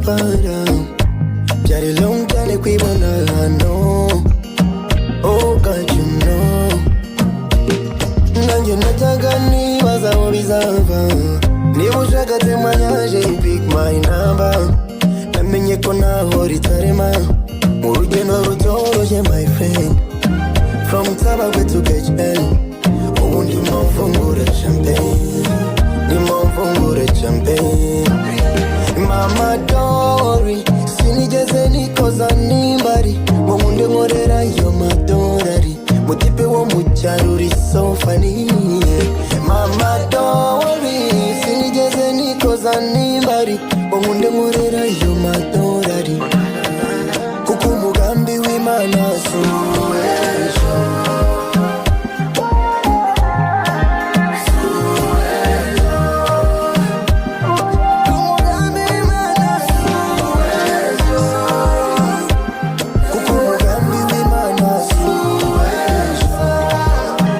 para byari long cyane kwibona hano. Oh God, you know nanjye najyaga nibaza aho bizava. Niba ushaka temwanyaje pick my number. Namenye ko naho ritarema mu rugendo rutoroshye my friend. From Tabagwe to KHL ubu ndimo mfungura champagne. Ndimo mfungura champagne. Mama